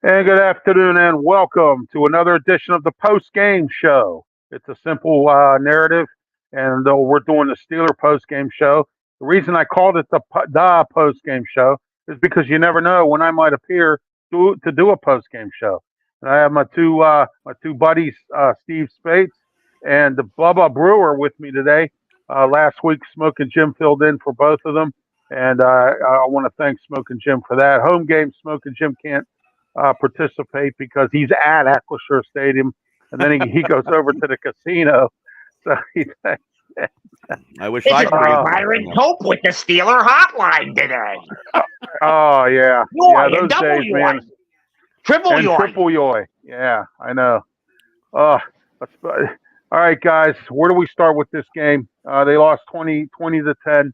And good afternoon and welcome to another edition of the post-game show. It's a simple narrative, and we're doing the Steeler post-game show. The reason I called it the post-game show is because you never know when I might appear to do a post-game show. And I have my two buddies, Steve Spates and the Bubba Brewer, with me today. Last week, Smoking Jim filled in for both of them, and I want to thank Smoking Jim for that. Home game, Smoking Jim can't participate because he's at Acrisure Stadium, and then he goes over to the casino. So I wish this I is could. my Byron Pope with the Steeler hotline today. Oh yeah, Yoy, those double days, yoy. man. Triple And yoy. triple yoy. Yeah, I know. All right, guys, where do we start with this game? They lost 20-10.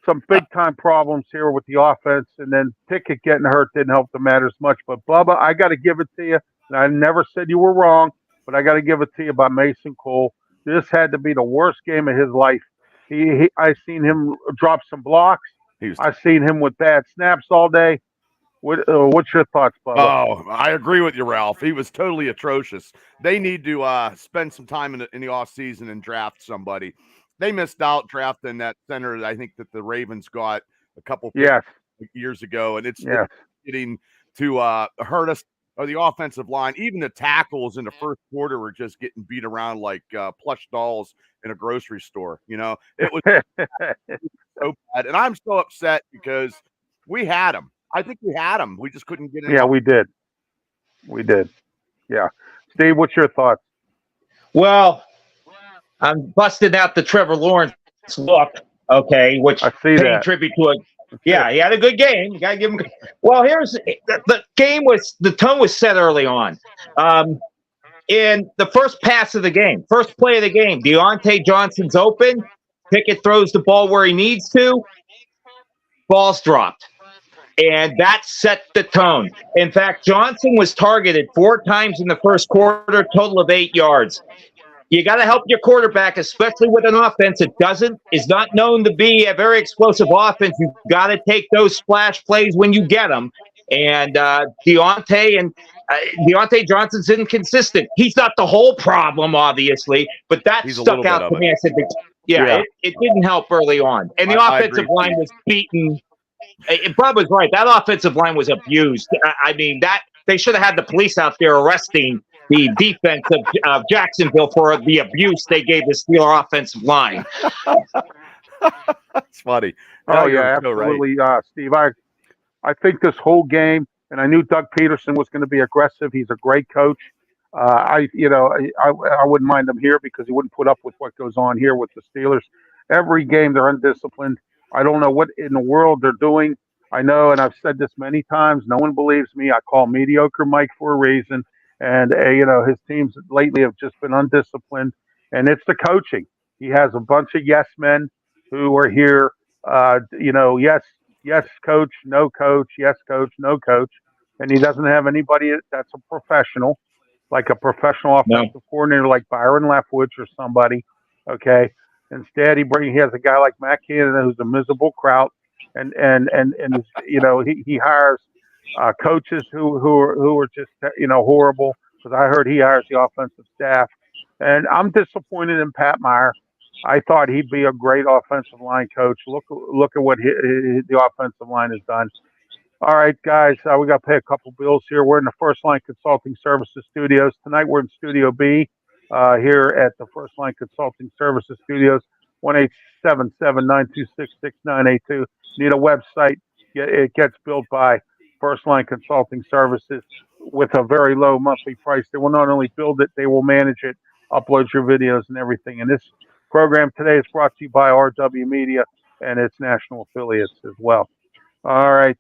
Some big time problems here with the offense, and then Pickett getting hurt didn't help the matters much. But Bubba, I got to give it to you. And I never said you were wrong, but I got to give it to you about Mason Cole. This had to be the worst game of his life. I seen him drop some blocks. I seen him with bad snaps all day. What's your thoughts, Bubba? Oh, I agree with you, Ralph. He was totally atrocious. They need to spend some time in the off season and draft somebody. They missed out drafting that center. I think that the Ravens got a couple years ago, and it's getting to hurt us. Or the offensive line, even the tackles in the first quarter were just getting beat around like plush dolls in a grocery store. You know, it was so bad, and I'm so upset because we had him. I think we had him. We just couldn't get in. Yeah, we did. Yeah, Steve, what's your thoughts? Well, I'm busting out the Trevor Lawrence look, okay, which I see that. tribute to it. Yeah, he had a good game. You gotta give him. Well, here's the game was the tone was set early on. In the first pass of the game, first play of the game, Deontay Johnson's open. Pickett throws the ball where he needs to. Ball's dropped. And that set the tone. In fact, Johnson was targeted 4 times in the first quarter, total of 8 yards. You got to help your quarterback, especially with an offense that is not known to be a very explosive offense. You've got to take those splash plays when you get them. And Deontay Johnson's inconsistent. He's not the whole problem, obviously, but that stuck out to me. I said, it didn't help early on. And the offensive line was beaten. Bob was right. That offensive line was abused. I mean, that they should have had the police out there arresting the defense of Jacksonville for the abuse they gave the Steeler offensive line. That's funny. Oh, yeah, absolutely, right. Steve. I think this whole game, and I knew Doug Peterson was going to be aggressive. He's a great coach. I wouldn't mind him here because he wouldn't put up with what goes on here with the Steelers. Every game they're undisciplined. I don't know what in the world they're doing. I know, and I've said this many times. No one believes me. I call mediocre Mike for a reason. And, his teams lately have just been undisciplined. And it's the coaching. He has a bunch of yes men who are here, yes, coach, no coach, yes, coach, no coach. And he doesn't have anybody that's a professional, like a professional offensive coordinator like Byron Leftwich or somebody, okay? Instead, he has a guy like Matt Canada who's a miserable kraut, and he hires coaches who are just horrible. Because I heard he hires the offensive staff, and I'm disappointed in Pat Meyer. I thought he'd be a great offensive line coach. Look at what the offensive line has done. All right, guys, we got to pay a couple bills here. We're in the First Line Consulting Services studios tonight. We're in Studio B here at the First Line Consulting Services studios. 1-877-926-6982. Need a website? It gets built by First Line Consulting Services with a very low monthly price. They will not only build it, they will manage it, upload your videos and everything. And this program today is brought to you by RW Media and its national affiliates as well. All right.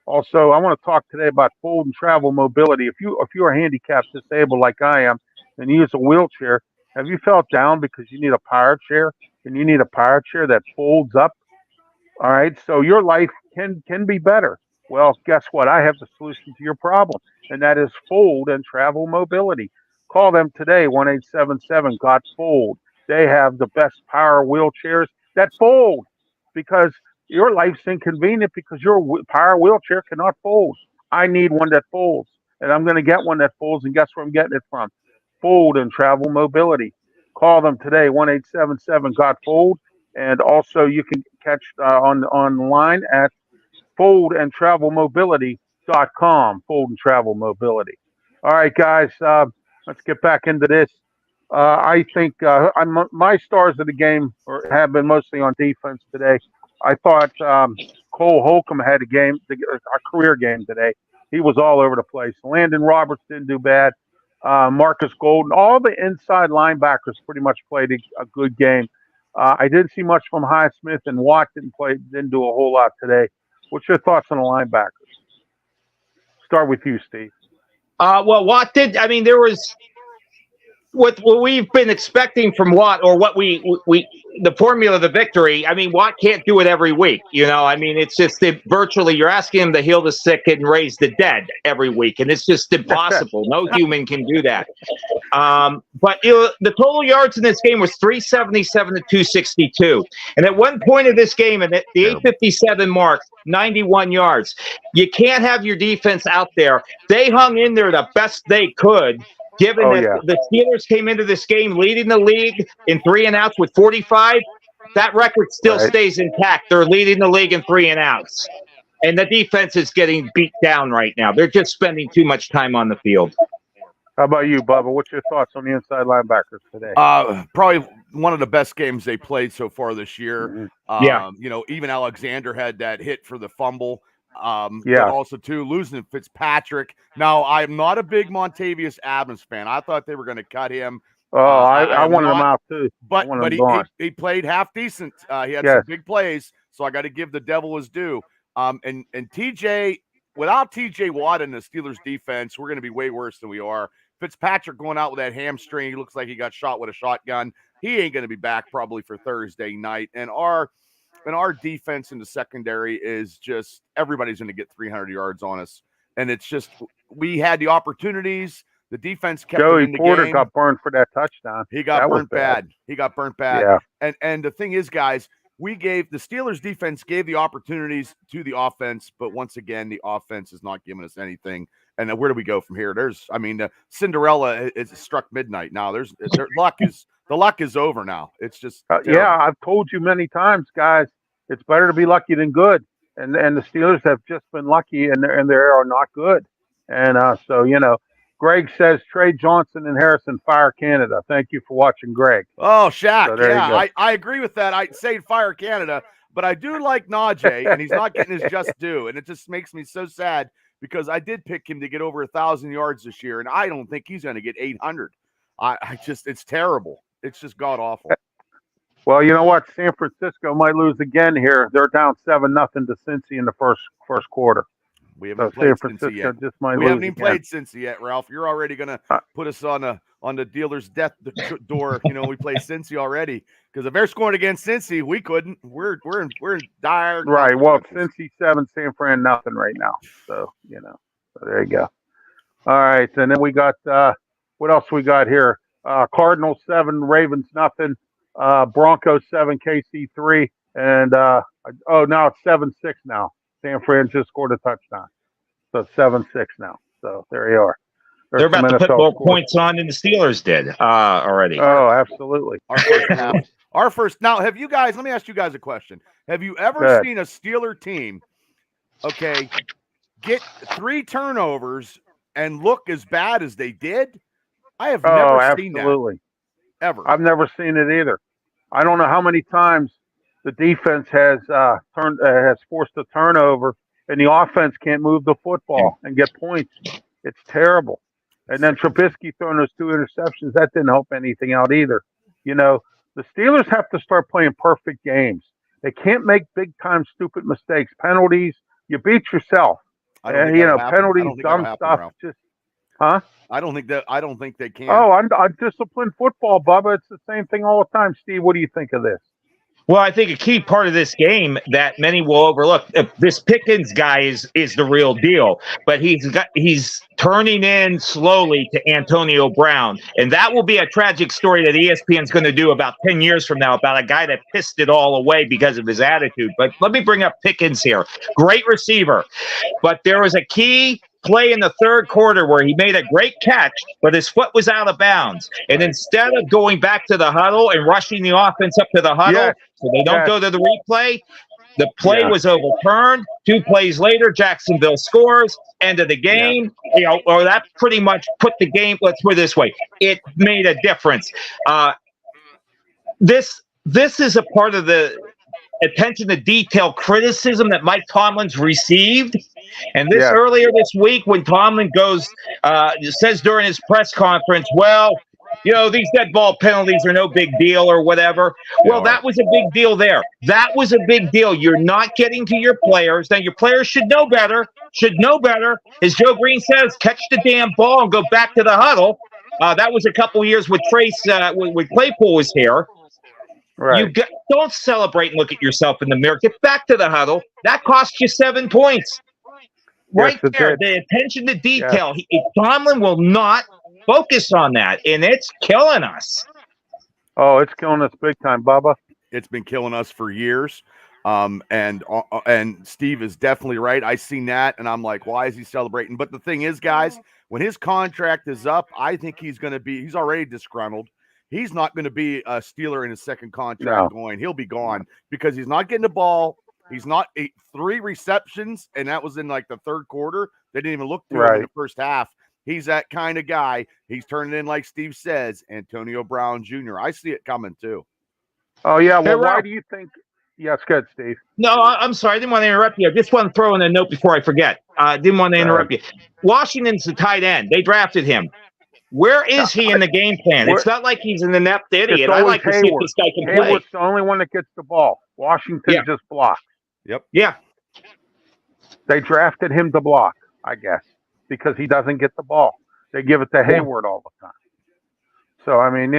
Also, I want to talk today about fold and travel mobility. If you are handicapped disabled like I am and you use a wheelchair, have you felt down because you need a power chair and you need a power chair that folds up? All right. So your life can be better. Well, guess what? I have the solution to your problem, and that is Fold and Travel Mobility. Call them today, 1-877-GOT-FOLD. They have the best power wheelchairs that fold because your life's inconvenient because your power wheelchair cannot fold. I need one that folds, and I'm going to get one that folds, and guess where I'm getting it from? Fold and Travel Mobility. Call them today, 1-877-GOT-FOLD. And also, you can catch on online at foldandtravelmobility.com. Fold and Travel Mobility. All right, guys, let's get back into this. I think my stars of the game have been mostly on defense today. I thought Cole Holcomb had a career game today. He was all over the place. Landon Roberts didn't do bad. Marcus Golden, all the inside linebackers pretty much played a good game. I didn't see much from Highsmith, and Watt didn't do a whole lot today. What's your thoughts on the linebackers? Start with you, Steve. Well, Watt did. I mean, there was what we've been expecting from Watt, or what we the formula of the victory. I mean, Watt can't do it every week. I mean, it's just virtually you're asking him to heal the sick and raise the dead every week, and it's just impossible. No human can do that. But the total yards in this game was 377 to 262, and at one point of this game, and at the 8:57 mark, 91 yards. You can't have your defense out there. They hung in there the best they could. Given that the Steelers came into this game leading the league in 3-and-outs with 45, that record still stays intact. They're leading the league in 3-and-outs. And the defense is getting beat down right now. They're just spending too much time on the field. How about you, Bubba? What's your thoughts on the inside linebackers today? Probably one of the best games they played so far this year. Mm-hmm. Even Alexander had that hit for the fumble. But also too losing Fitzpatrick. Now I'm not a big Montavious Adams fan. I thought they were going to cut him. I wanted him out too. But he played half decent. He had some big plays, so I got to give the devil his due. And TJ, without TJ Watt in the Steelers defense, we're going to be way worse than we are. Fitzpatrick going out with that hamstring. He looks like he got shot with a shotgun. He ain't going to be back probably for Thursday night. And our defense in the secondary is just everybody's going to get 300 yards on us. And it's just we had the opportunities. The defense kept Joey in the Porter game. got burned for that touchdown. He got burnt bad. He got burnt bad. Yeah. And the thing is, guys, the Steelers defense gave the opportunities to the offense, but once again, the offense is not giving us anything. And where do we go from here? Cinderella is struck midnight now. The luck is over now. It's just I've told you many times, guys. It's better to be lucky than good, and the Steelers have just been lucky, and they are not good. And Greg says trade Johnson and Harrison, fire Canada. Thank you for watching, Greg. Oh, Shaq. So I agree with that. I'd say fire Canada, but I do like Najee, and he's not getting his just due, and it just makes me so sad because I did pick him to get over 1,000 yards this year, and I don't think he's going to get 800. It's terrible. It's just god awful. Well, you know what? San Francisco might lose again here. They're down 7-0 to Cincy in the first quarter. We haven't played Cincy yet. We haven't even played Cincy yet, Ralph. You're already gonna put us on the dealer's death door. We play Cincy already because if they're scoring against Cincy, we couldn't. We're in dire. Right. Well, Cincy 7, San Fran nothing right now. So So there you go. All right, and then we got what else we got here? Cardinals 7, Ravens nothing. Broncos 7, KC 3, and now it's 7-6 now. San Fran just scored a touchdown, so it's 7-6 now. So there you are. They're about to put more points on than the Steelers did already. Oh, absolutely. Our first. Now, have you guys? Let me ask you guys a question. Have you ever seen a Steeler team, get 3 turnovers and look as bad as they did? I have never seen that. Ever. I've never seen it either. I don't know how many times the defense has forced a turnover and the offense can't move the football and get points. It's terrible. And then Trubisky throwing those 2 interceptions, that didn't help anything out either. The Steelers have to start playing perfect games. They can't make big time stupid mistakes. Penalties, you beat yourself. Penalties, dumb stuff. I don't think they can. Oh, I'm disciplined football, Bubba. It's the same thing all the time. Steve, what do you think of this? Well, I think a key part of this game that many will overlook. This Pickens guy is the real deal, but he's turning in slowly to Antonio Brown, and that will be a tragic story that ESPN's going to do about 10 years from now about a guy that pissed it all away because of his attitude. But let me bring up Pickens here. Great receiver, but there was a key play in the third quarter where he made a great catch, but his foot was out of bounds. And instead of going back to the huddle and rushing the offense up to the huddle so they don't go to the replay, the play was overturned. 2 plays later, Jacksonville scores. End of the game. Or that pretty much put the game. Let's put it this way: it made a difference. This is a part of the attention to detail criticism that Mike Tomlin's received. And this earlier this week, when Tomlin says during his press conference, well, these dead ball penalties are no big deal or whatever. Well, that was a big deal there. That was a big deal. You're not getting to your players. Now, your players should know better. As Joe Green says, catch the damn ball and go back to the huddle. That was a couple years with Trace, when Claypool was here. Right. Don't celebrate and look at yourself in the mirror. Get back to the huddle. That cost you 7 points. Right there. The attention to detail. Tomlin will not focus on that, and it's killing us. Oh, it's killing us big time, Bubba. It's been killing us for years. And Steve is definitely right. I seen that, and I'm like, why is he celebrating? But the thing is, guys, when his contract is up, I think he's already disgruntled. He's not going to be a Steeler in his second contract going. He'll be gone because he's not getting the ball. He's not 3 receptions, and that was in like the third quarter. They didn't even look to him in the first half. He's that kind of guy. He's turning in, like Steve says, Antonio Brown Jr. I see it coming too. Oh, yeah. Well, why do you think? Yes, good, Steve. No, I'm sorry. I didn't want to interrupt you. I just want to throw in a note before I forget. I didn't want to interrupt you. Washington's the tight end. They drafted him. Where is he in the game plan? It's not like he's an inept idiot. I like to see if this guy can play. Hayward's the only one that gets the ball. Washington just blocks. Yep. Yeah. They drafted him to block, I guess, because he doesn't get the ball. They give it to Hayward all the time. So, I mean,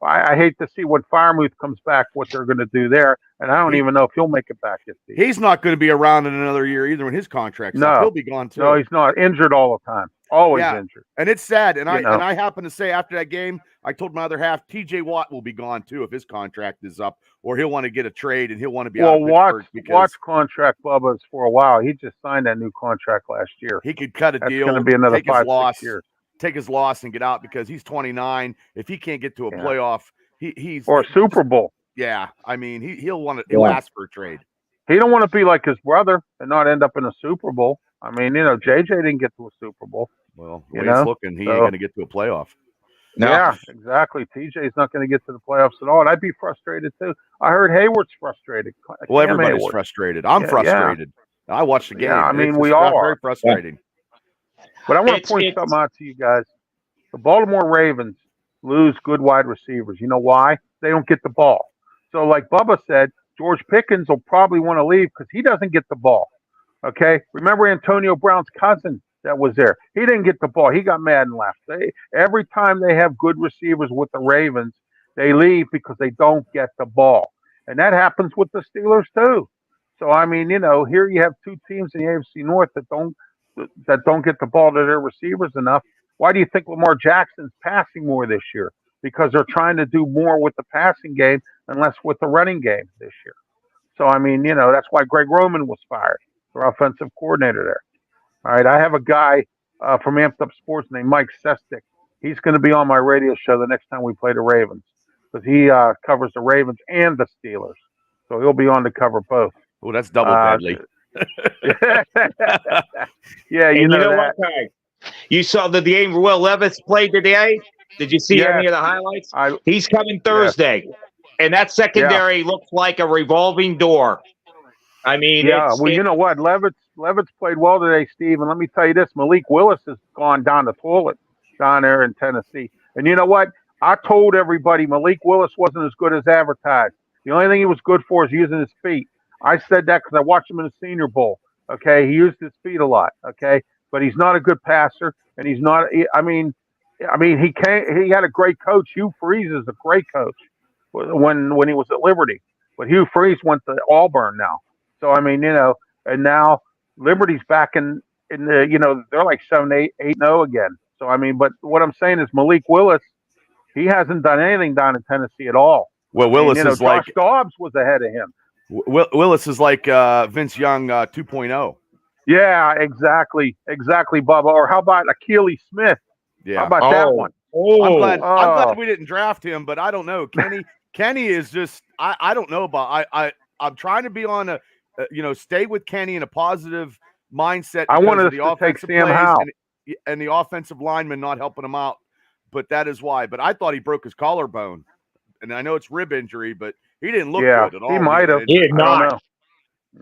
I hate to see when Freiermuth comes back, what they're going to do there. And I don't even know if he'll make it back this season. He's not going to be around in another year either when his contract's up. He'll be gone too. No, he's not. Injured all the time. Always injured. And it's sad. And I happen to say after that game, I told my other half, TJ Watt will be gone too if his contract is up, or he'll want to get a trade and he'll want to be out of Pittsburgh. Watt's contract, Bubba, is for a while. He just signed that new contract last year. He could cut a deal. It's going to be another 5-6 years. Take his loss and get out because he's 29. If he can't get to a playoff, he's or a Super Bowl. Yeah, I mean he'll ask for a trade. He don't want to be like his brother and not end up in a Super Bowl. I mean, JJ didn't get to a Super Bowl. Well, the way it's looking, he ain't going to get to a playoff. No. Yeah, exactly. TJ's not going to get to the playoffs at all, and I'd be frustrated too. I heard Hayward's frustrated. Well, everybody's frustrated. I'm frustrated. I watched the game. Yeah, I mean, we all are. Very frustrating. But I want to point something out to you guys. The Baltimore Ravens lose good wide receivers. You know why? They don't get the ball. So like Bubba said, George Pickens will probably want to leave because he doesn't get the ball. Okay? Remember Antonio Brown's cousin that was there? He didn't get the ball. He got mad and left. Every time they have good receivers with the Ravens, they leave because they don't get the ball. And that happens with the Steelers too. So, I mean, here you have 2 teams in the AFC North that don't get the ball to their receivers enough. Why do you think Lamar Jackson's passing more this year? Because they're trying to do more with the passing game and less with the running game this year. So, I mean, that's why Greg Roman was fired, their offensive coordinator there. All right, I have a guy from Amped Up Sports named Mike Sestick. He's going to be on my radio show the next time we play the Ravens because he covers the Ravens and the Steelers. So he'll be on to cover both. Oh, that's double deadly. Yeah, you know what, Ty? You saw the game Will Levis played today? Did you see any of the highlights? He's coming Thursday. And that secondary looks like a revolving door. I mean, you know what? Levitt's played well today, Steve. And let me tell you this, Malik Willis has gone down the toilet down there in Tennessee. And you know what? I told everybody Malik Willis wasn't as good as advertised. The only thing he was good for is using his feet. I said that because I watched him in the Senior Bowl. Okay, he used his feet a lot. Okay, but he's not a good passer, and he's not. I mean, he had a great coach. Hugh Freeze is a great coach when he was at Liberty. but Hugh Freeze went to Auburn now. So I mean, and now Liberty's back in the, they're like 7-8-0 again. So I mean, but what I'm saying is Malik Willis, he hasn't done anything down in Tennessee at all. Well, Willis is Josh Dobbs was ahead of him. Willis is like Vince Young 2.0. Yeah, exactly, Bubba. Or how about Akili Smith? Yeah, how about that one? I'm glad we didn't draft him, but I don't know. Kenny is just I don't know about I'm trying to be on a stay with Kenny in a positive mindset. I wanted to take Sam Howell and the offensive lineman not helping him out, but that is why. But I thought he broke his collarbone, and I know it's rib injury, but he didn't look good at all. He might have. He did not.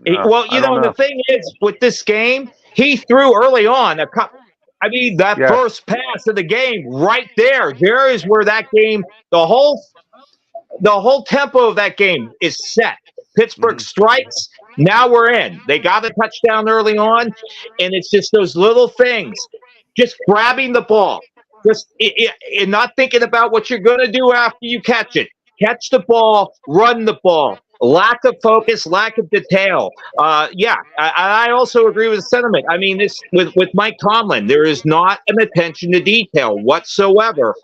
Well, the thing is with this game, he threw early on that first pass of the game right there. There is where that game, the whole tempo of that game is set. Pittsburgh strikes. Now we're in. They got a touchdown early on, and it's just those little things, just grabbing the ball, just and not thinking about what you're going to do after you catch it. Catch the ball, run the ball. Lack of focus, lack of detail. I also agree with the sentiment. I mean, this with Mike Tomlin, there is not an attention to detail whatsoever.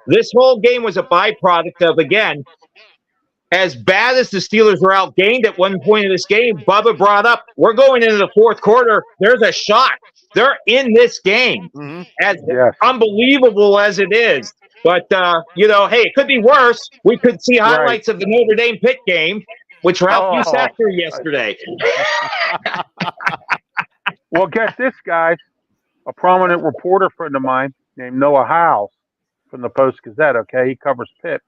This whole game was a byproduct of, again, as bad as the Steelers were outgained at one point in this game. Bubba brought up, we're going into the fourth quarter. There's a shot. They're in this game, as unbelievable as it is. But, hey, it could be worse. We could see highlights of the Notre Dame Pitt game, which Ralph, you sat through yesterday. Well, get this, guys. A prominent reporter friend of mine named Noah Howes from the Post-Gazette, okay? He covers Pitt.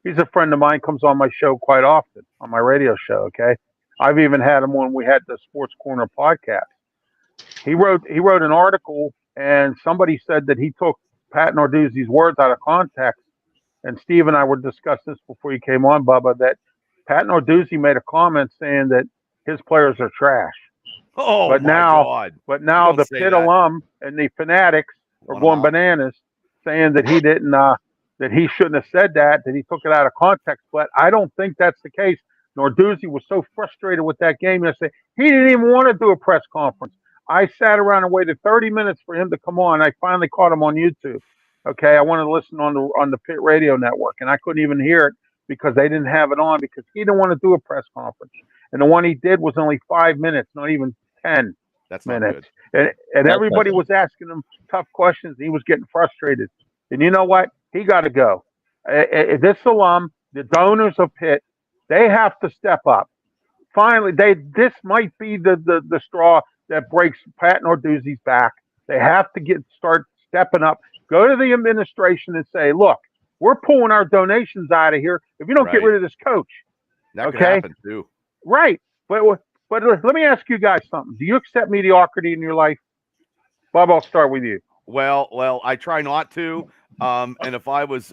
He's a friend of mine, comes on my show quite often, on my radio show, okay? I've even had him when we had the Sports Corner podcast. He wrote an article, and somebody said that he took Pat Narduzzi's words out of context. And Steve and I were discussing this before you came on, Bubba, that Pat Narduzzi made a comment saying that his players are trash. Oh, but my God. But now the Pitt alum and the fanatics are going bananas, saying that he didn't, that he shouldn't have said that he took it out of context. But I don't think that's the case. Narduzzi was so frustrated with that game yesterday. He didn't even want to do a press conference. I sat around and waited 30 minutes for him to come on. I finally caught him on YouTube. Okay, I wanted to listen on the Pitt Radio Network, and I couldn't even hear it because they didn't have it on because he didn't want to do a press conference. And the one he did was only 5 minutes, not even 10 That's not minutes. good. And everybody was asking him tough questions. And he was getting frustrated. And you know what? He got to go. This alum, the donors of Pitt, they have to step up. Finally, this might be the straw that breaks Pat Narduzzi's back. They have to start stepping up. Go to the administration and say, look, we're pulling our donations out of here if you don't get rid of this coach. That could happen too. Right. But let me ask you guys something. Do you accept mediocrity in your life? Bob, I'll start with you. Well, I try not to. And if I was,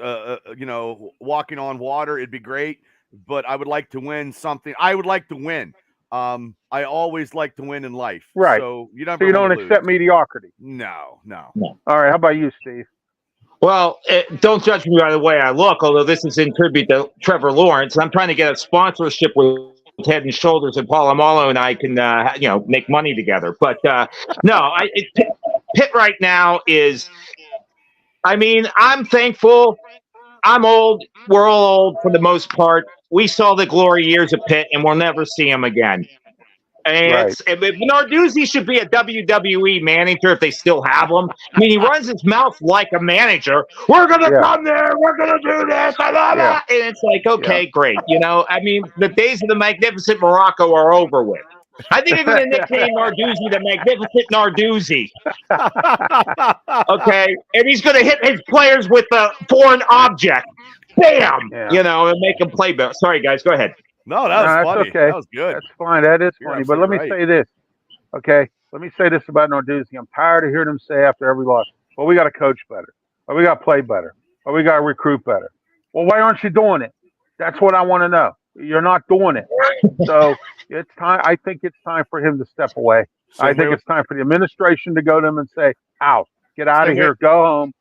walking on water, it'd be great. But I would like to win something. I would like to win. I always like to win in life. Right. So you don't accept mediocrity. No. All right. How about you, Steve? Well, don't judge me by the way I look, although this is in tribute to Trevor Lawrence. I'm trying to get a sponsorship with Head and Shoulders and Palomalo, and I can, make money together. But Pitt right now is, I'm thankful. I'm old. We're all old for the most part. We saw the glory years of Pitt, and we'll never see him again. And Narduzzi should be a WWE manager if they still have him. He runs his mouth like a manager. We're going to come there. We're going to do this. And it's like, okay, great. The days of the Magnificent Morocco are over with. I think I'm going to nickname Narduzzi the Magnificent Narduzzi. Okay? And he's going to hit his players with a foreign object. Bam! And make them play better. Sorry, guys. Go ahead. No, that was funny. Okay. That was good. That's fine. That is funny. But let me say this. Okay? Let me say this about Narduzzi. I'm tired of hearing him say after every loss, well, we got to coach better. Or we got to play better. Or we got to recruit better. Well, why aren't you doing it? That's what I want to know. You're not doing it. So it's time. I think it's time for him to step away. So I think it's time for the administration to go to him and say, out. Get out of here. Go home.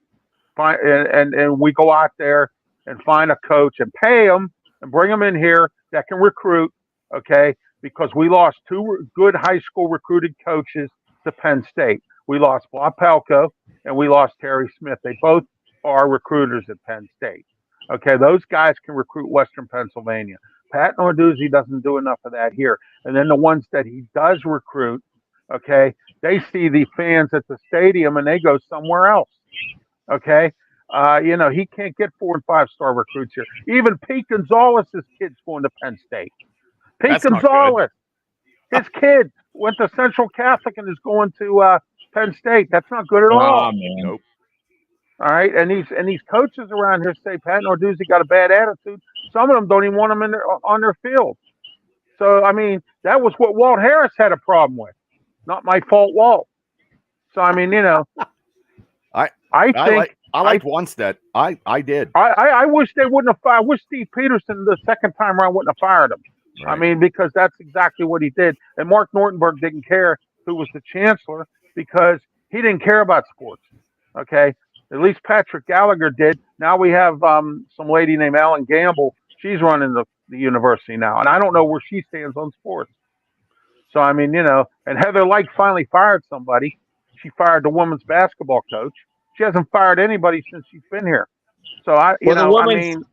And we go out there and find a coach and pay him and bring them in here that can recruit, okay? Because we lost two good high school recruited coaches to Penn State. We lost Bob Palco and we lost Terry Smith. They both are recruiters at Penn State. Okay, those guys can recruit Western Pennsylvania. Pat Narduzzi doesn't do enough of that here. And then the ones that he does recruit, okay, they see the fans at the stadium and they go somewhere else. Okay, he can't get 4 and 5 star recruits here. Even Pete Gonzalez' kid's going to Penn State. Pete Gonzalez, his kid went to Central Catholic and is going to Penn State. That's not good at all. Man. Nope. All right, and these coaches around here say Pat Narduzzi got a bad attitude. Some of them don't even want him on their field. So I mean, that was what Walt Harris had a problem with. Not my fault, Walt. So I mean, I liked Wanstead. I did. I wish they wouldn't have fired. I wish Steve Peterson the second time around wouldn't have fired him. Right. I mean, because that's exactly what he did. And Mark Nortenberg didn't care who was the chancellor because he didn't care about sports. Okay, at least Patrick Gallagher did. Now we have some lady named Ellen Gamble. She's running the university now, and I don't know where she stands on sports. So I mean, and Heather Lyke finally fired somebody. She fired the women's basketball coach. She hasn't fired anybody since she's been here. So the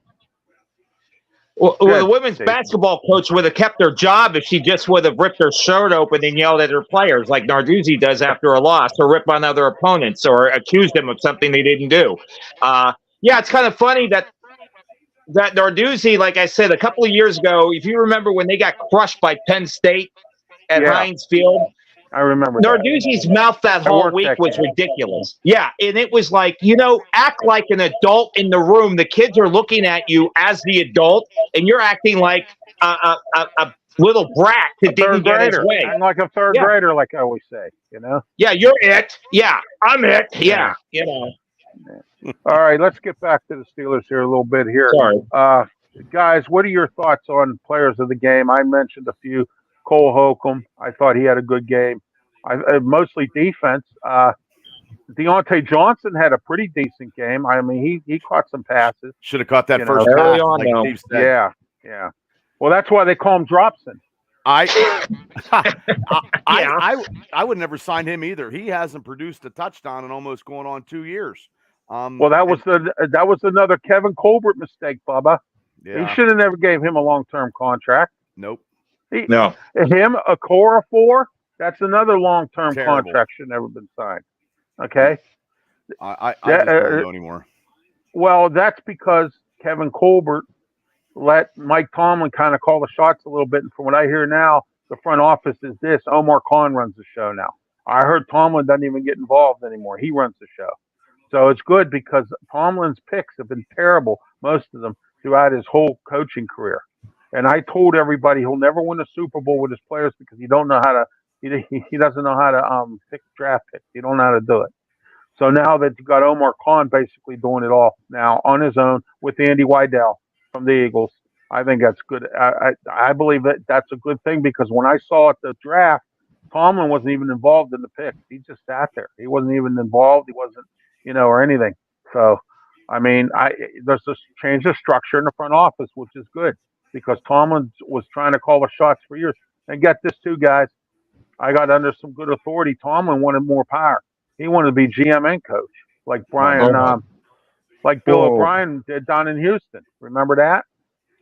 women's basketball coach would have kept her job if she just would have ripped her shirt open and yelled at her players like Narduzzi does after a loss, or rip on other opponents, or accused them of something they didn't do. It's kind of funny that Narduzzi, like I said, a couple of years ago, if you remember when they got crushed by Penn State at Heinz Field, I remember Narduzzi's mouth that whole week was ridiculous. Yeah, and it was like, act like an adult in the room. The kids are looking at you as the adult, and you're acting like a little brat that didn't get his way. I'm like a third grader, like I always say, Yeah, you're it. Yeah, I'm it. Yeah, All right, let's get back to the Steelers here a little bit here. Sorry. Guys, what are your thoughts on players of the game? I mentioned a few. Cole Holcomb, I thought he had a good game. Mostly defense. Deontay Johnson had a pretty decent game. I mean, he caught some passes. Should have caught that first pass. Early on, like Steve said. Yeah. Well, that's why they call him Dropson. I would never sign him either. He hasn't produced a touchdown in almost going on 2 years. Well, that was another Kevin Colbert mistake, Bubba. Yeah. He should have never gave him a long-term contract. Nope. Him, a Cora 4, that's another long-term contract should never been signed. Okay? I just don't know anymore. Well, that's because Kevin Colbert let Mike Tomlin kind of call the shots a little bit. And from what I hear now, the front office is this. Omar Khan runs the show now. I heard Tomlin doesn't even get involved anymore. He runs the show. So it's good because Tomlin's picks have been terrible, most of them, throughout his whole coaching career. And I told everybody he'll never win a Super Bowl with his players because he doesn't know how to pick draft picks. He don't know how to do it. So now that you got Omar Khan basically doing it all now on his own with Andy Weidel from the Eagles, I think that's good. I believe that that's a good thing because when I saw at the draft, Tomlin wasn't even involved in the picks. He just sat there. He wasn't even involved. He wasn't, or anything. So, I mean, there's this change of structure in the front office, which is good. Because Tomlin was trying to call the shots for years. And get this too, guys. I got under some good authority. Tomlin wanted more power. He wanted to be GM and coach, like Brian, like Bill O'Brien did down in Houston. Remember that?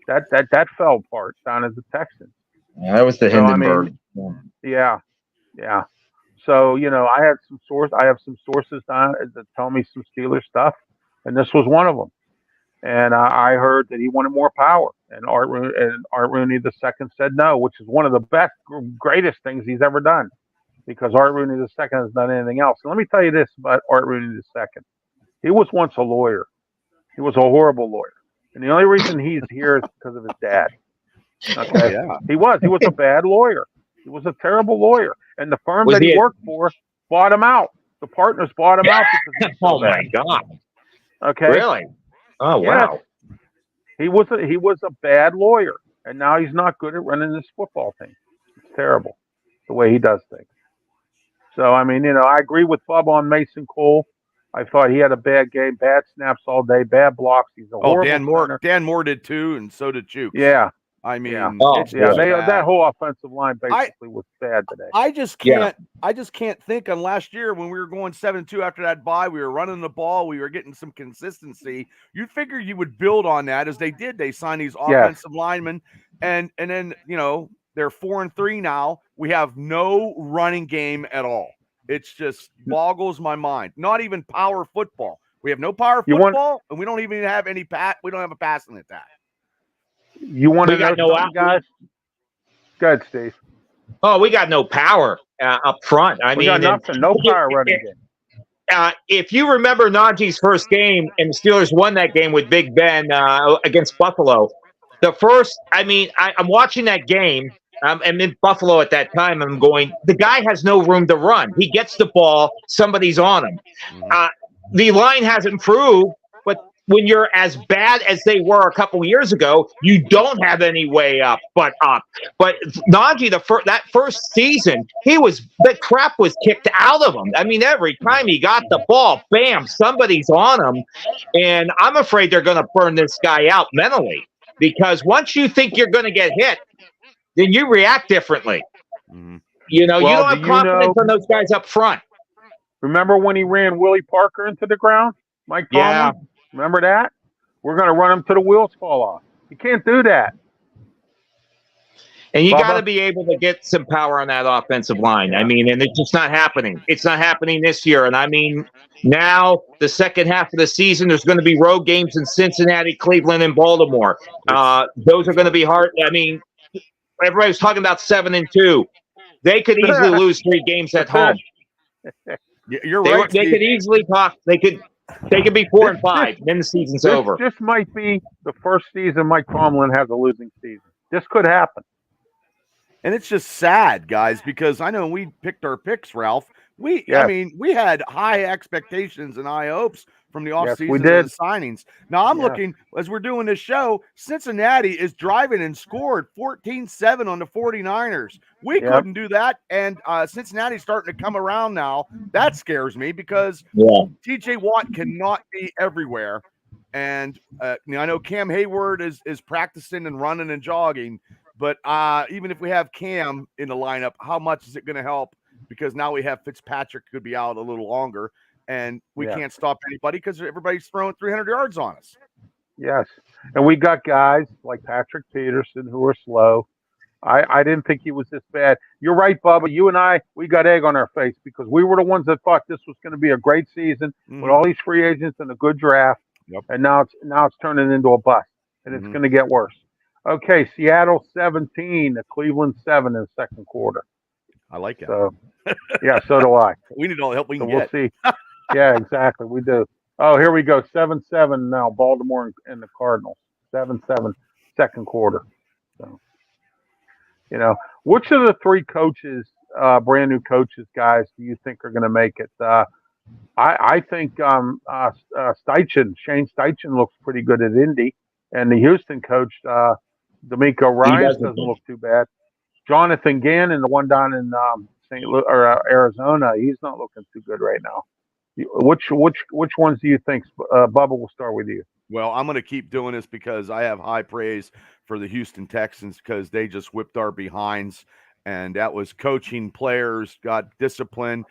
That fell apart down at the Texans. Yeah, that was the Hindenburg. Yeah. So I have some sources down that tell me some Steelers stuff, and this was one of them. And I heard that he wanted more power, and Art Rooney II said no, which is one of the greatest things he's ever done, because Art Rooney II has done anything else. And let me tell you this about Art Rooney II: he was once a lawyer. He was a horrible lawyer, and the only reason he's here is because of his dad. Okay, yeah. He was a bad lawyer. He was a terrible lawyer, and the firm that he worked for bought him out. The partners bought him out because he's so bad. My God! Okay, really. Oh wow! Yes. He was a bad lawyer, and now he's not good at running this football team. It's terrible the way he does things. So I mean, I agree with Bubba on Mason Cole. I thought he had a bad game, bad snaps all day, bad blocks. He's a horrible center. Dan Moore did too, and so did Chooks. Yeah. I mean, that whole offensive line basically was bad today. I just can't think on last year when we were going 7-2 after that bye, we were running the ball, we were getting some consistency. You figure you would build on that as they did. They signed these offensive linemen, and then they're 4-3 now. We have no running game at all. It's just boggles my mind. Not even power football. We have no power football, and we don't even have any we don't have a passing attack. You want to know something, guys? Go ahead, Steve. Oh, we got no power up front. We got nothing. No power running game. If you remember Najee's first game, and the Steelers won that game with Big Ben against Buffalo, I'm watching that game. I'm in Buffalo at that time. I'm going, the guy has no room to run. He gets the ball. Somebody's on him. The line has improved, but when you're as bad as they were a couple of years ago, you don't have any way up but up. But Najee, that first season, the crap was kicked out of him. I mean, every time he got the ball, bam, somebody's on him. And I'm afraid they're going to burn this guy out mentally, because once you think you're going to get hit, then you react differently. You don't have confidence on those guys up front. Remember when he ran Willie Parker into the ground? Mike Tomlin? Yeah. Remember that? We're going to run him till the wheels fall off. You can't do that. And you got to be able to get some power on that offensive line. I mean, and it's just not happening. It's not happening this year. And I mean, now the second half of the season, there's going to be road games in Cincinnati, Cleveland, and Baltimore. Those are going to be hard. I mean, everybody's talking about 7-2. They could easily lose 3 games at home. You're right. They could easily talk. They could be 4-5. Then the season's over. This might be the first season Mike Tomlin has a losing season. This could happen. And it's just sad, guys, because I know we picked our picks, Ralph. I mean, we had high expectations and high hopes from the offseason and the signings. Now, I'm looking, as we're doing this show, Cincinnati is driving and scored 14-7 on the 49ers. We couldn't do that, and Cincinnati's starting to come around now. That scares me because TJ Watt cannot be everywhere. And I know Cam Hayward is practicing and running and jogging, but even if we have Cam in the lineup, how much is it going to help? Because now we have Fitzpatrick could be out a little longer, and we can't stop anybody because everybody's throwing 300 yards on us. Yes, and we got guys like Patrick Peterson who are slow. I didn't think he was this bad. You're right, Bubba. You and I, we got egg on our face because we were the ones that thought this was going to be a great season with all these free agents and a good draft. And now it's turning into a bust, and it's going to get worse. Okay, Seattle 17, the Cleveland 7 in the second quarter. I like it. So, so do I. We need all the help we can get. We'll see. Yeah, exactly. We do. Oh, here we go. 7-7 now. Baltimore and the Cardinals. 7-7 second quarter. So, which of the 3 coaches, brand new coaches, guys, do you think are going to make it? I think Steichen, Shane Steichen looks pretty good at Indy, and the Houston coach, D'Amico Ryans, doesn't look too bad. Jonathan Gannon, the one down in St. Louis or Arizona, he's not looking too good right now. Which ones do you think? Bubba, we'll start with you. Well, I'm going to keep doing this because I have high praise for the Houston Texans because they just whipped our behinds, and that was coaching players, got discipline.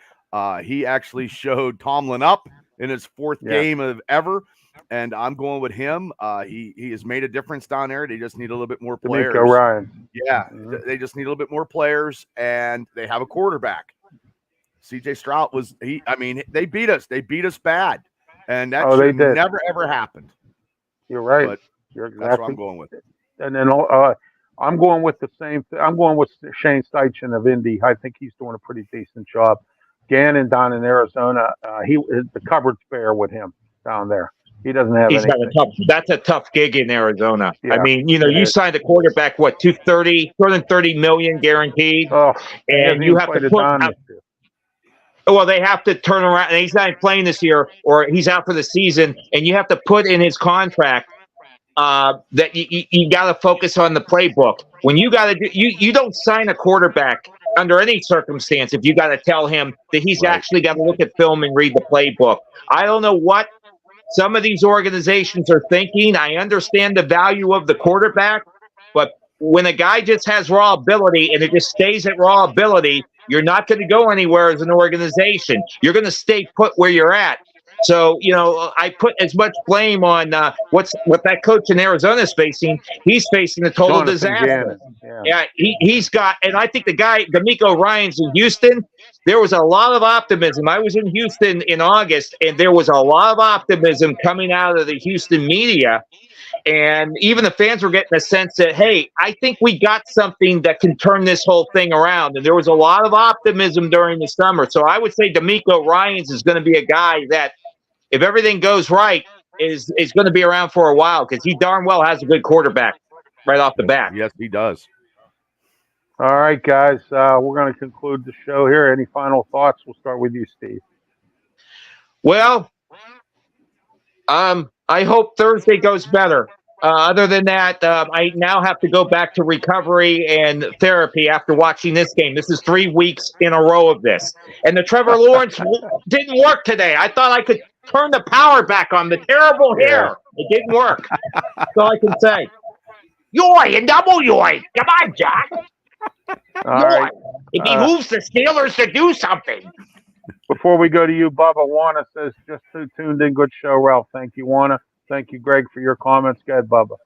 He actually showed Tomlin up in his 4th game of ever, and I'm going with him. He has made a difference down there. They just need a little bit more players. D'Amico Ryans. Yeah, they just need a little bit more players, and they have a quarterback. C.J. Stroud they beat us. They beat us bad, and that should never, ever happened. You're right. But You're exactly. That's what I'm going with. And then I'm going with the same thing. I'm going with Shane Steichen of Indy. I think he's doing a pretty decent job. Gannon down in Arizona, the cupboard's bare with him down there. He doesn't have anything. That's a tough gig in Arizona. Yeah. I mean, you signed a quarterback, what, $230 million guaranteed, and you have to put. Well, they have to turn around, and he's not playing this year, or he's out for the season, and you have to put in his contract that you got to focus on the playbook. When you got to do, you don't sign a quarterback under any circumstance if you got to tell him that he's actually got to look at film and read the playbook. I don't know what some of these organizations are thinking. I understand the value of the quarterback, but when a guy just has raw ability and it just stays at raw ability, you're not going to go anywhere as an organization. You're going to stay put where you're at. So, I put as much blame on what that coach in Arizona is facing. He's facing a total disaster. He's got, and I think the guy, D'Amico Ryans in Houston, there was a lot of optimism. I was in Houston in August, and there was a lot of optimism coming out of the Houston media. And even the fans were getting a sense that, hey, I think we got something that can turn this whole thing around. And there was a lot of optimism during the summer. So I would say D'Amico Ryans is going to be a guy that, if everything goes right, is going to be around for a while because he darn well has a good quarterback right off the bat. Yes, he does. All right, guys, we're going to conclude the show here. Any final thoughts? We'll start with you, Steve. Well, I hope Thursday goes better. Other than that, I now have to go back to recovery and therapy after watching this game. This is 3 weeks in a row of this. And the Trevor Lawrence didn't work today. I thought I could turn the power back on the terrible hair. It didn't work. That's all I can say. Yoy and double yoy. Come on, Jack. All right. It behooves the Steelers to do something. Before we go to you, Bubba, Juana says, just tuned in. Good show, Ralph. Thank you, Juana. Thank you, Greg, for your comments. Go ahead, Bubba.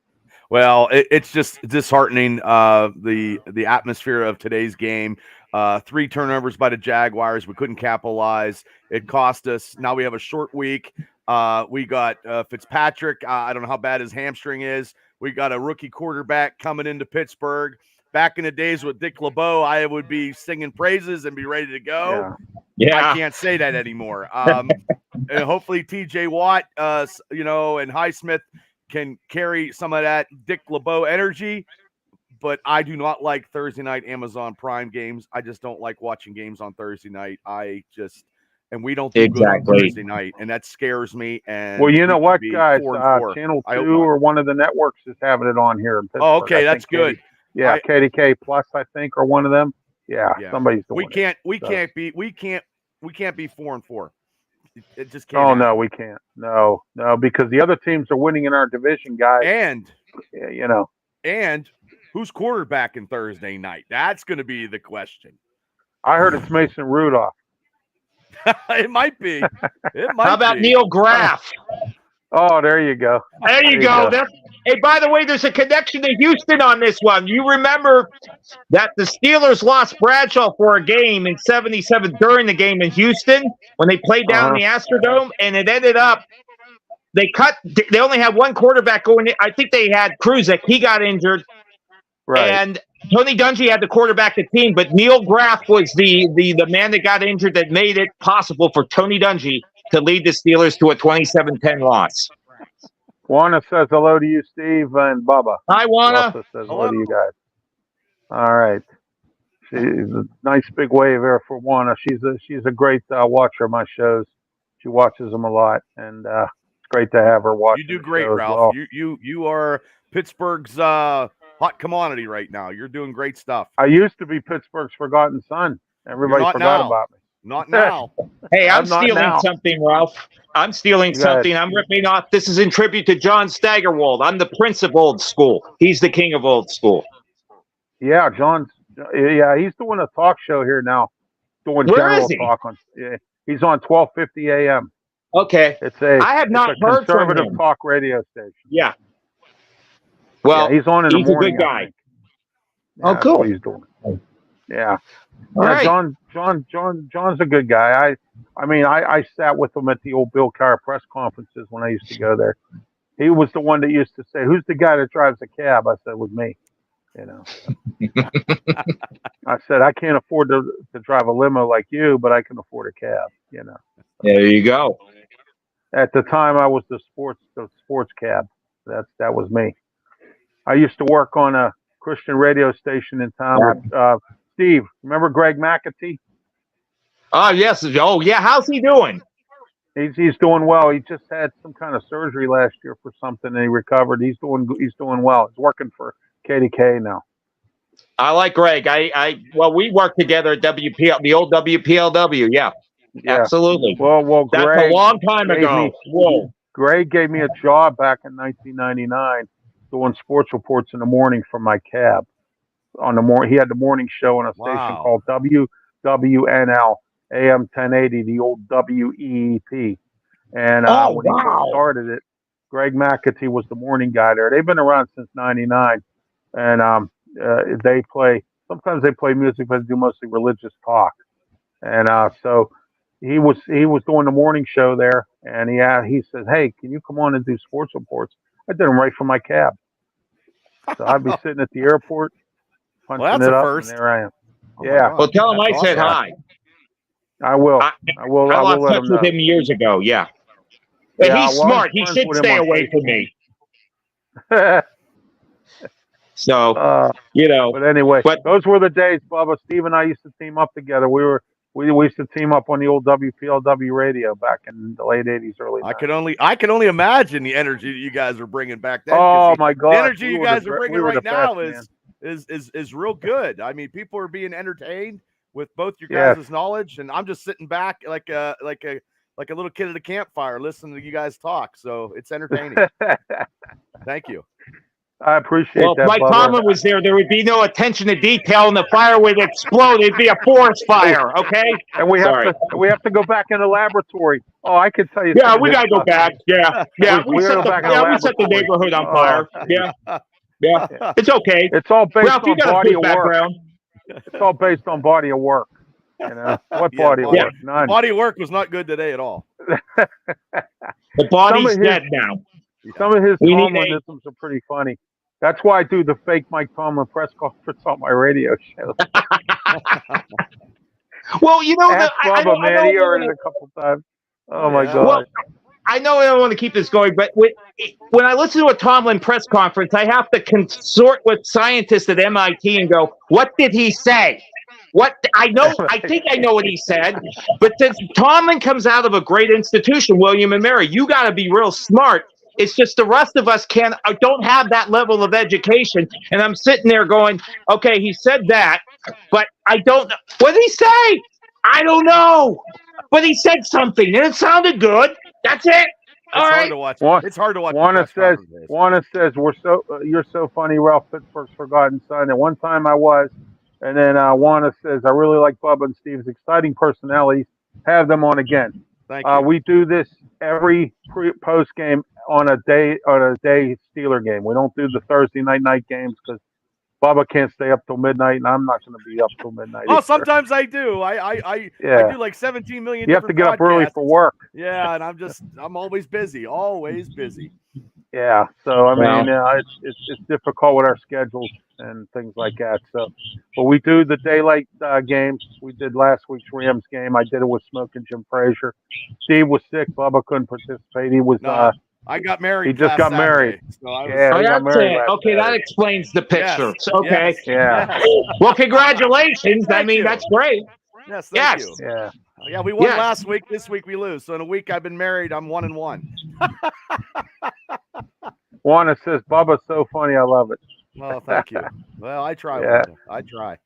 Well, it's just disheartening, the atmosphere of today's game. 3 turnovers by the Jaguars. We couldn't capitalize. It cost us. Now we have a short week. We got Fitzpatrick. I don't know how bad his hamstring is. We got a rookie quarterback coming into Pittsburgh. Back in the days with Dick LeBeau, I would be singing praises and be ready to go. Yeah. I can't say that anymore. And hopefully TJ Watt, and Highsmith can carry some of that Dick LeBeau energy. But I do not like Thursday night Amazon Prime games. I just don't like watching games on Thursday night. And we don't do good on Thursday night, and that scares me. And well, you know what, guys? Channel 2 or one of the networks is having it on here in Pittsburgh. Oh, okay, that's good. KDK Plus, I think, or one of them. Yeah. Somebody's doing it. We can't be 4-4. It just can't. Oh, no, we can't. No, because the other teams are winning in our division, guys. And and who's quarterbacking Thursday night? That's going to be the question. I heard it's Mason Rudolph. It might be. How about Neil Graff? Oh, there you go. There you go. Hey, by the way, there's a connection to Houston on this one. You remember that the Steelers lost Bradshaw for a game in '77 during the game in Houston when they played down in the Astrodome, and it ended up they only had one quarterback going in. I think they had Kruzek. He got injured. Right. And Tony Dungy had the quarterback the team, but Neil Graff was the man that got injured that made it possible for Tony Dungy to lead the Steelers to a 27-10 loss. Juana says hello to you, Steve, and Bubba. Hi, Juana. Also says hello to you guys. All right. She's a nice big wave there for Juana. She's a great watcher of my shows. She watches them a lot, and it's great to have her watch. You do great, Ralph. Well. You are Pittsburgh's hot commodity right now. You're doing great stuff. I used to be Pittsburgh's forgotten son. Everybody forgot about me. Not now. Hey, I'm stealing something, Ralph. I'm stealing something. I'm ripping off. This is in tribute to John Steigerwald. I'm the prince of old school. He's the king of old school. Yeah, he's doing a talk show here now. Doing general talk on. Yeah, he's on 1250 AM. Okay. I have not heard from him. Conservative talk radio station. Yeah. Well, he's on in the morning. He's a good guy. Yeah, cool. What he's doing. Yeah. Right. John's a good guy. I sat with him at the old Bill Carr press conferences when I used to go there. He was the one that used to say, "Who's the guy that drives a cab?" I said, "It was me." I said, "I can't afford to drive a limo like you, but I can afford a cab." There you go. At the time, I was the sports cab. That was me. I used to work on a Christian radio station in town with Steve. Remember Greg McAtee? Oh, yes. Oh, yeah. How's he doing? He's doing well. He just had some kind of surgery last year for something, and he recovered. He's doing well. He's working for KDK now. I like Greg. Well, we worked together at WPL, the old WPLW. Yeah, absolutely. Well, That's Greg a long time ago. Whoa. Greg gave me a job back in 1999 doing sports reports in the morning from my cab. On the morning, he had the morning show on a station called WWNL AM 1080, the old WEEP. And when he first started it, Greg McAtee was the morning guy there. They've been around since '99, and they play. Sometimes they play music, but they do mostly religious talk. And so he was doing the morning show there, and he said, "Hey, can you come on and do sports reports?" I did them right from my cab. So I'd be sitting at the airport, punching it up, and there I am. Yeah. Well, tell him I said hi. I will. I will lost let touch him know. with him years ago. Yeah. But he's smart. He should stay away from me. So, But anyway, those were the days, Bubba. Steve and I used to team up together. We used to team up on the old WPLW radio back in the late '80s, early '90s. I can only imagine the energy that you guys were bringing back then. Oh my God! The energy you guys are bringing right now is real good. I mean, people are being entertained with both your guys' knowledge, and I'm just sitting back like a little kid at a campfire listening to you guys talk. So it's entertaining. Thank you. I appreciate that. Well, if Mike Tomlin was there would be no attention to detail, and the fire would explode. It'd be a forest fire, okay? And we have to go back in the laboratory. Oh, I can tell you. Yeah, we gotta go back. Yeah. We set the neighborhood on fire. Yeah. It's okay. It's all based Ralph, on body of work. It's all based on body of work. You know what body of work? None. Body of work was not good today at all. The body's dead now. Some of his Tomlinisms are pretty funny. That's why I do the fake Mike Tomlin press conference on my radio show. Well, you know, Ask Bubba, man, he heard it a couple times. Oh my God. Well, I know I don't want to keep this going, but when I listen to a Tomlin press conference, I have to consort with scientists at MIT and go, "What did he say?" I think I know what he said, but since Tomlin comes out of a great institution, William and Mary, you got to be real smart. It's just the rest of us don't have that level of education. And I'm sitting there going, okay, he said that, but I don't know. What did he say? I don't know. But he said something, and it sounded good. That's it. All right. It's hard to watch. Juana says, you're so funny, Ralph Pittsburgh's forgotten son. And one time I was, and then Juana says, I really like Bubba and Steve's exciting personalities. Have them on again. Thank you. We do this every post game on a day Steeler game. We don't do the Thursday night games because Bubba can't stay up till midnight, and I'm not going to be up till midnight. Oh, sometimes I do. I do like 17 million. You have to get up early for work. Yeah, and I'm always busy. Always busy. Yeah, so I mean, it's difficult with our schedules and things like that. So, but we do the daylight games. We did last week's Rams game. I did it with Smoke and Jim Frazier. Steve was sick. Bubba couldn't participate. He was. I got married. He just got married. So he got married. Okay, that explains the picture. Yes. Okay. Yes. Yeah. Well, congratulations. I mean, that's great. Yes. Thank you. Yeah. Yeah, we won last week. This week we lose. So in a week I've been married, I'm 1-1. Juana says, Bubba's so funny. I love it. Well, thank you. Well, I try. Yeah. I try.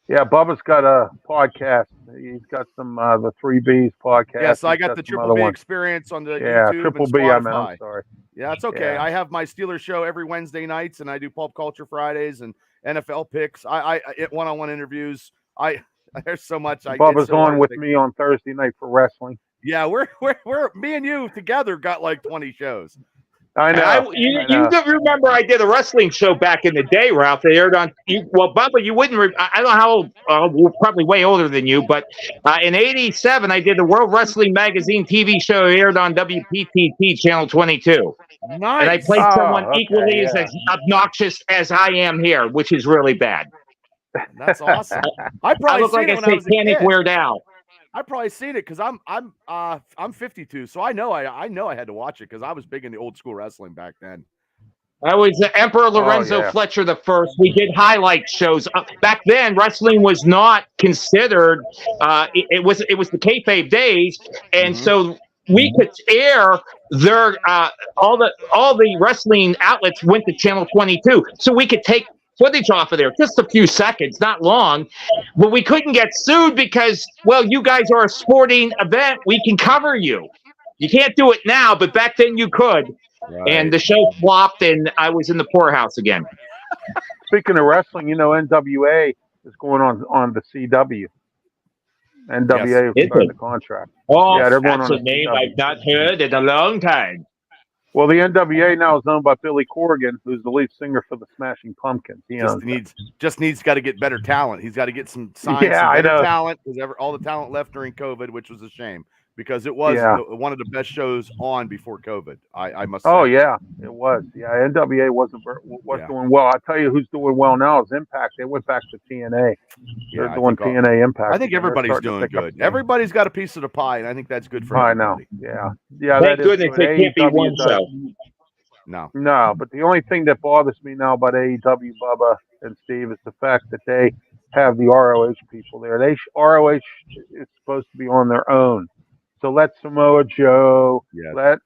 Yeah, Bubba's got a podcast. He's got some the 3Bs podcast. Yes, I got the Triple B experience on the YouTube Triple and B. Spotify. I'm sorry. Yeah, it's okay. Yeah. I have my Steelers show every Wednesday nights, and I do Pulp Culture Fridays and NFL picks. I one-on-one interviews. There's so much. Bubba's on with me on Thursday night for wrestling. Yeah, we're me and you together got like 20 shows. I know. You remember I did a wrestling show back in the day, Ralph. They aired on. Bubba, you wouldn't. I don't know how old. We're probably way older than you, but in '87, I did the World Wrestling Magazine TV show aired on WPTT Channel 22. Nice. And I played someone equally as obnoxious as I am here, which is really bad. That's awesome. I look like a satanic Weird Al. I probably seen it because I'm 52, so I know I had to watch it because I was big in the old school wrestling back then. I was the Emperor Lorenzo Fletcher the First. We did highlight shows back then. Wrestling was not considered. It was the kayfabe days, and so we could air their all the wrestling outlets went to Channel 22, so we could take footage off of there, just a few seconds, not long. But we couldn't get sued because, well, you guys are a sporting event. We can cover you. You can't do it now, but back then you could. Right. And the show flopped, and I was in the poorhouse again. Speaking of wrestling, NWA is going on the CW. NWA Yes, is starting the contract. Oh, yeah, they're going that's on a name I've not heard in a long time. Well, the NWA now is owned by Billy Corgan, who's the lead singer for the Smashing Pumpkins. He just needs got to get better talent. He's got to get some some better talent because all the talent left during COVID, which was a shame because it was one of the best shows on before COVID. I must say. Oh yeah, it was. Yeah, NWA was doing well. I tell you, who's doing well now is Impact. They went back to TNA. They're doing TNA Impact. I think everybody's doing good. Everybody's got a piece of the pie, and I think that's good for everybody. I know. Yeah. Thank goodness it can't be one show. No, but the only thing that bothers me now about AEW, Bubba and Steve, is the fact that they have the ROH people there. ROH is supposed to be on their own. So let Samoa Joe, let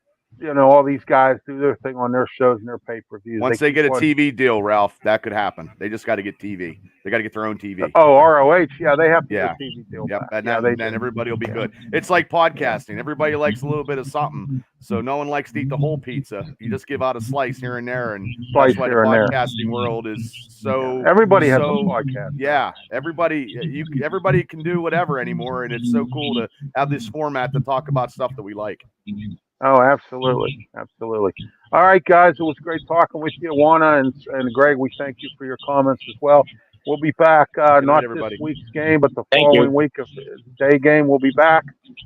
all these guys do their thing on their shows and their pay-per-views. Once they get a TV deal, Ralph, that could happen. They just got to get TV. They got to get their own TV. Oh, ROH, they have to get a TV deal. Yep, and then everybody will be good. It's like podcasting. Everybody likes a little bit of something, so no one likes to eat the whole pizza. You just give out a slice here and there, and that's why the podcasting world is so. Everybody has a podcast. Yeah, everybody can do whatever anymore, and it's so cool to have this format to talk about stuff that we like. Oh, absolutely. All right, guys, it was great talking with you, Juana and Greg. We thank you for your comments as well. We'll be back, not this week's game, but the following week of the day game. We'll be back,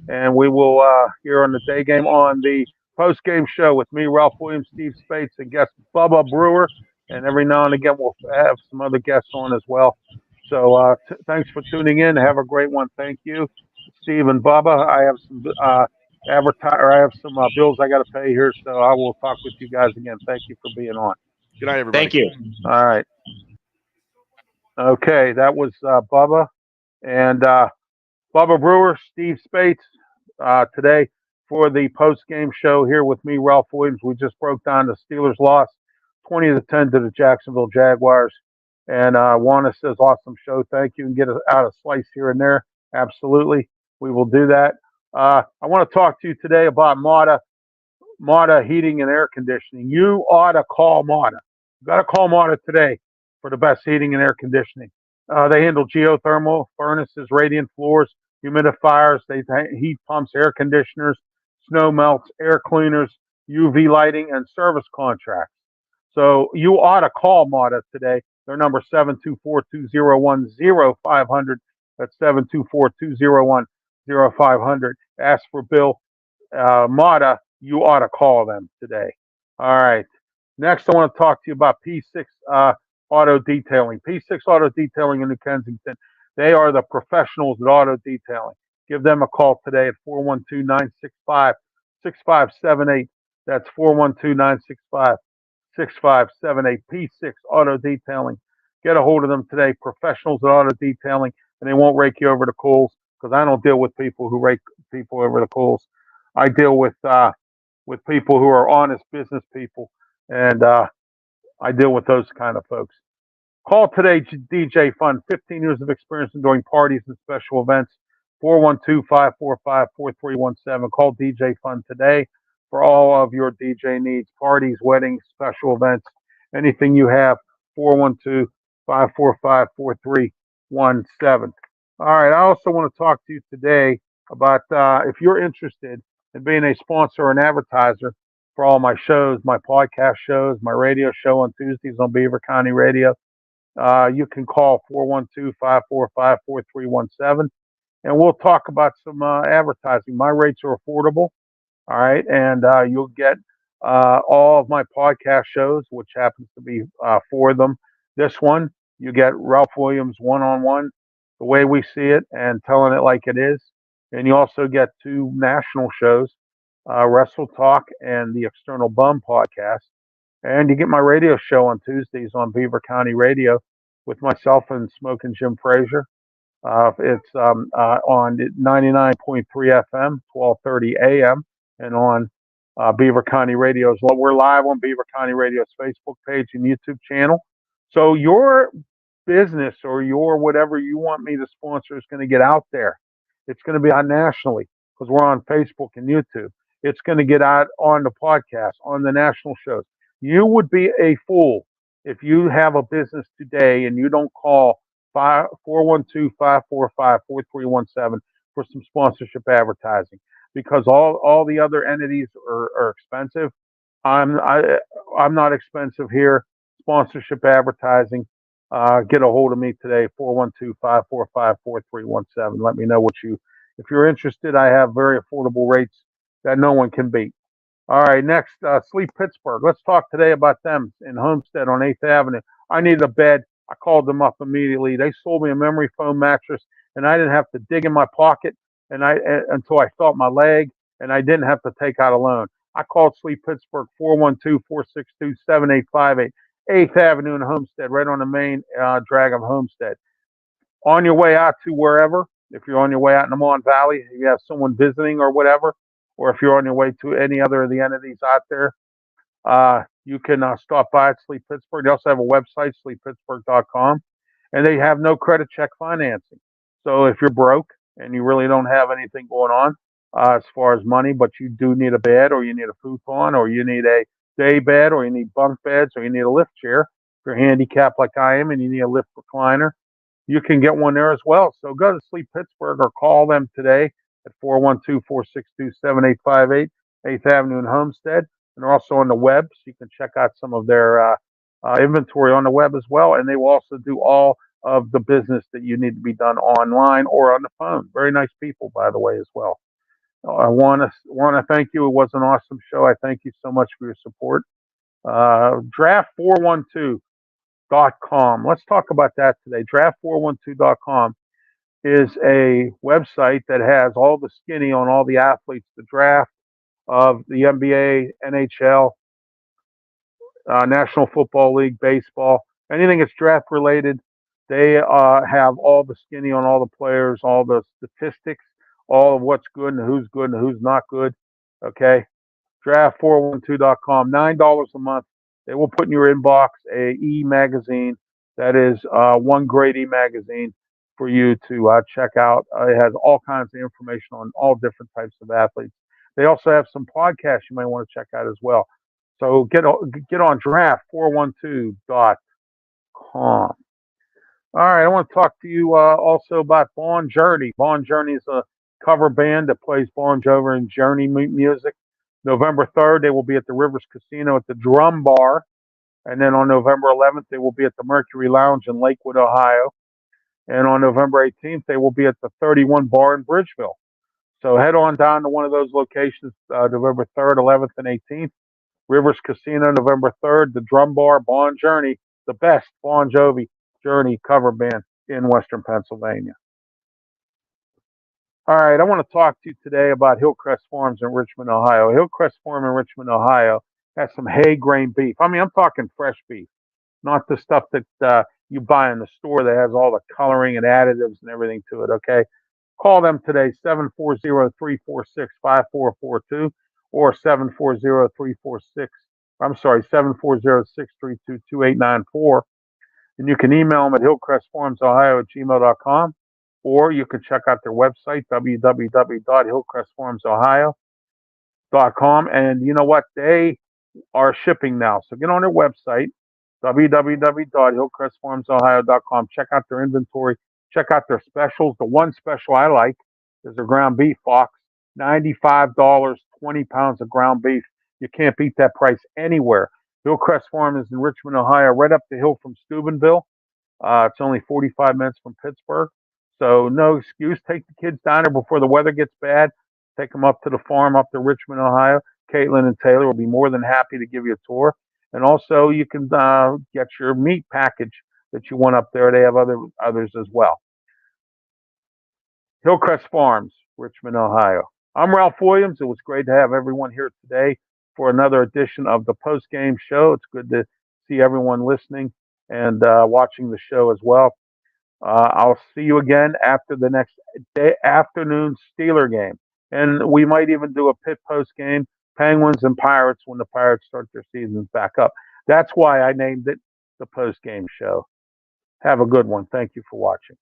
and we will here on the day game on the post-game show with me, Ralph Williams, Steve Spates, and guest Bubba Brewer. And every now and again, we'll have some other guests on as well. So thanks for tuning in. Have a great one. Thank you, Steve and Bubba. I have some I have some bills I got to pay here, so I will talk with you guys again. Thank you for being on. Good night, everybody. Thank you. All right. Okay, that was Bubba and Bubba Brewer, Steve Spates today for the post-game show here with me, Ralph Williams. We just broke down the Steelers' loss, 20-10 to the Jacksonville Jaguars. And Juana says, awesome show. Thank you. And get out a slice here and there. Absolutely. We will do that. I want to talk to you today about Mata Heating and Air Conditioning. You ought to call Mata. You got to call Mata today for the best heating and air conditioning. They handle geothermal, furnaces, radiant floors, humidifiers, they heat pumps, air conditioners, snow melts, air cleaners, UV lighting, and service contracts. So you ought to call Mata today. Their number 724-201-0500. That's 724-201-0500. Ask for Bill Mata. You ought to call them today. All right. Next, I want to talk to you about P6 Auto Detailing. P6 Auto Detailing in New Kensington. They are the professionals at auto detailing. Give them a call today at 412-965-6578. That's 412-965-6578. P6 Auto Detailing. Get a hold of them today. Professionals at auto detailing, and they won't rake you over the coals, because I don't deal with people who rake people over the coals. I deal with people who are honest business people, and I deal with those kind of folks. Call today, DJ Fun. 15 years of experience in doing parties and special events. 412-545-4317. Call DJ Fun today for all of your DJ needs, parties, weddings, special events, anything you have. 412-545-4317. All right. I also want to talk to you today about if you're interested in being a sponsor or an advertiser for all my shows, my podcast shows, my radio show on Tuesdays on Beaver County Radio. You can call 412-545-4317, and we'll talk about some advertising. My rates are affordable, all right, and you'll get all of my podcast shows, which happens to be 4 of them. This one, you get Ralph Williams one-on-one, the way we see it, and telling it like it is. And you also get 2 national shows, Wrestle Talk and the External Bum podcast. And you get my radio show on Tuesdays on Beaver County Radio with myself and Smoking Jim Frazier. It's on 99.3 FM, 12:30 a.m. and on Beaver County Radio as well. We're live on Beaver County Radio's Facebook page and YouTube channel. So your business or your whatever you want me to sponsor is going to get out there. It's going to be out nationally because we're on Facebook and YouTube. It's going to get out on the podcast, on the national shows. You would be a fool if you have a business today and you don't call 412-545-4317 for some sponsorship advertising because all the other entities are expensive. I'm not expensive here. Sponsorship advertising. Get a hold of me today, 412-545-4317. Let me know if you're interested. I have very affordable rates that no one can beat. All right, next, Sleep Pittsburgh. Let's talk today about them in Homestead on 8th Avenue. I needed a bed. I called them up immediately. They sold me a memory foam mattress, and I didn't have to dig in my pocket until I felt my leg, and I didn't have to take out a loan. I called Sleep Pittsburgh, 412-462-7858, 8th Avenue in Homestead, right on the main drag of Homestead. On your way out to wherever, if you're on your way out in the Mon Valley, if you have someone visiting or whatever, or if you're on your way to any other of the entities out there, you can stop by at Sleep Pittsburgh. They also have a website, sleeppittsburgh.com, and they have no credit check financing. So if you're broke and you really don't have anything going on as far as money, but you do need a bed or you need a futon or you need a day bed or you need bunk beds or you need a lift chair, if you're handicapped like I am and you need a lift recliner, you can get one there as well. So go to Sleep Pittsburgh or call them today at 412-462-7858, 8th Avenue in Homestead. And they're also on the web, so you can check out some of their inventory on the web as well. And they will also do all of the business that you need to be done online or on the phone. Very nice people, by the way, as well. I want to thank you. It was an awesome show. I thank you so much for your support. Draft412.com. Let's talk about that today. Draft412.com is a website that has all the skinny on all the athletes, the draft of the NBA, NHL, National Football League, baseball, anything that's draft related. They have all the skinny on all the players, all the statistics, all of what's good and who's not good. Okay. Draft412.com, $9 a month. They will put in your inbox a e-magazine that is one great e-magazine for you to check out. It has all kinds of information on all different types of athletes. They also have some podcasts you might want to check out as well. So get on draft412.com. All right, I want to talk to you also about Bon Journey. Bon Journey is a cover band that plays Bon Jovi and Journey music. November 3rd, they will be at the Rivers Casino at the Drum Bar. And then on November 11th, they will be at the Mercury Lounge in Lakewood, Ohio. And on November 18th, they will be at the 31 Bar in Bridgeville. So head on down to one of those locations, November 3rd, 11th, and 18th. Rivers Casino, November 3rd. The Drum Bar, Bon Journey, the best Bon Jovi Journey cover band in Western Pennsylvania. All right, I want to talk to you today about Hillcrest Farms in Richmond, Ohio. Hillcrest Farm in Richmond, Ohio has some hay grain beef. I mean, I'm talking fresh beef, not the stuff that you buy in the store that has all the coloring and additives and everything to it, okay? Call them today, 740-346-5442 or 740-632-2894. And you can email them at hillcrestfarmsohio@gmail.com, or you can check out their website, www.hillcrestfarmsohio.com. And you know what? They are shipping now. So get on their website, www.hillcrestfarmsohio.com. Check out their inventory. Check out their specials. The one special I like is their ground beef box, $95, 20 pounds of ground beef. You can't beat that price anywhere. Hillcrest Farm is in Richmond, Ohio, right up the hill from Steubenville. It's only 45 minutes from Pittsburgh. So no excuse. Take the kids down there before the weather gets bad. Take them up to the farm up to Richmond, Ohio. Caitlin and Taylor will be more than happy to give you a tour. And also you can get your meat package that you want up there. They have others as well. Hillcrest Farms, Richmond, Ohio. I'm Ralph Williams. It was great to have everyone here today for another edition of the post-game show. It's good to see everyone listening and watching the show as well. I'll see you again after the next afternoon Steeler game. And we might even do a pit post game, Penguins and Pirates, when the Pirates start their seasons back up. That's why I named it the post game show. Have a good one. Thank you for watching.